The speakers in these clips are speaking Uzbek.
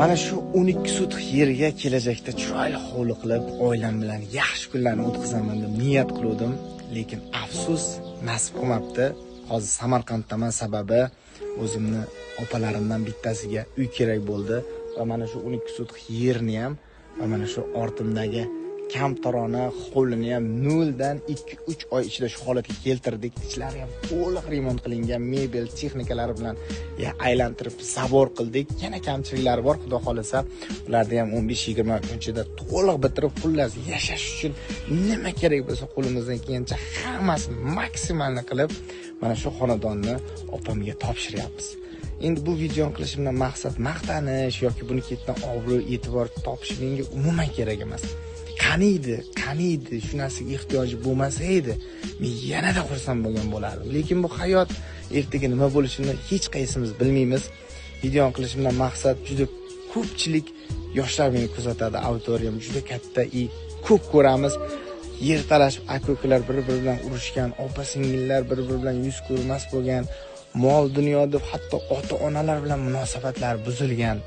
Mana shu 12 sotix yerga kelajakda chiroyli hovli qilib, oilam bilan yaxshi kunlarni o'tkazaman deb niyat qildim, lekin afsus nasib qilmabdi. Hozir Samarqanddaman, sababi o'zimni opalarimdan bittasiga uy kerak bo'ldi va mana shu 12 sotix yerni ham va mana shu ortimdagi kamtarona hovlini ham 0 dan 2-3 oy ichida shu holatga keltirdik. Ichlari ham to'liq remont qilingan, mebel, texnikalari bilan aylantirib zabor qildik. Yana kamchiliklari bor, xudo xolasa ularni ham 15-20 kun ichida to'liq bitirib, xullas yashash uchun nima kerak bo'lsa qo'limizdan kelgancha hammasini maksimalni qilib mana shu xonadonni opamga topshiryapmiz. Endi bu videoni qilishimdan maqsad maqtanish yoki buni ketdan obro' e'tibor topish menga umuman kerak emas. Qaniydi shu narsaga ehtiyoji bo'lmasa edi, men yanada xursand bo'lgan bo'lardim. Lekin bu hayot ertaga nima bo'lishini hech qaysimiz bilmaymiz. Videoni qilishimdan maqsad juda ko'pchilik yoshlar meni kuzatadi, auditoriyam juda katta, ko'p ko'ramiz. Yer talashib aka-ukalar bir-biri bilan urushgan, opa-singillar bir-biri bilan yuz ko'rmas bo'lgan, mol dunyoda hatto ota-onalar bilan munosabatlar buzilgan.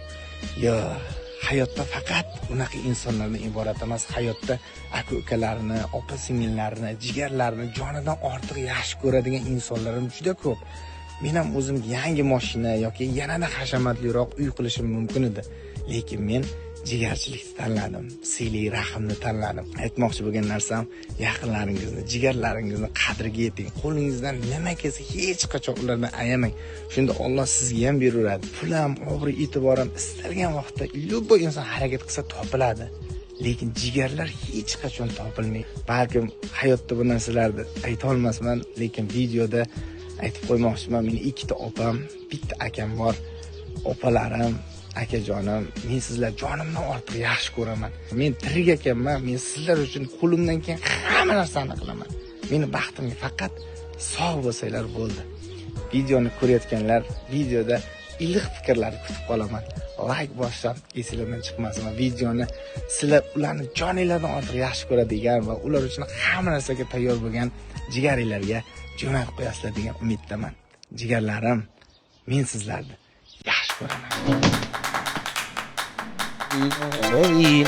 Hayotda faqat unaqa insonlardan iborat emas. Hayotda aka-ukalarni, opa-singillarni, jigarlarni jonidan ortiq yaxshi ko'radigan insonlarim juda ko'p. Men ham o'zim yangi mashina yoki yanada hashamatliroq uy qilishim mumkin edi. Lekin men jigarchilikni tanladim, siyli rahmni tanladim. Aytmoqchi bo'lgan narsam, yaqinlaringizni, jigarlaringizni qadriga yeting. Qo'lingizdan nima kelsa hech qachon ulardan ayamang. Shunda Alloh sizga ham beraveradi. Pul ham, obro' e'tibor ham istalgan vaqtda любой inson harakat qilsa topiladi. Lekin jigarlar hech qachon topilmaydi. Balkim hayotda bu narsalarni ayta olmasman, lekin videoda aytib qo'ymoqchiman. Mening 2 ta opam, bitta akam bor. Opalarim, akajonim, men sizlar jonimdan ortiq yaxshi ko'raman. Men tirik ekanman, men sizlar uchun qo'limdan kelgan hamma narsani qilaman. Meni baxtimga faqat sog' bo'lsanglar bo'ldi. Videoni ko'rayotganlar, videoda iliq fikrlar kutib qolaman. Like bossam esingizdan chiqmasin. Videoni sizlar ularni joninglardan ortiq yaxshi ko'radigan va ular uchun hamma narsaga tayyor bo'lgan jigaringlarga jo'natib qo'yasizlar degan umiddaman. Jigarlarim, men sizlarni yaxshi ko'raman. Ey,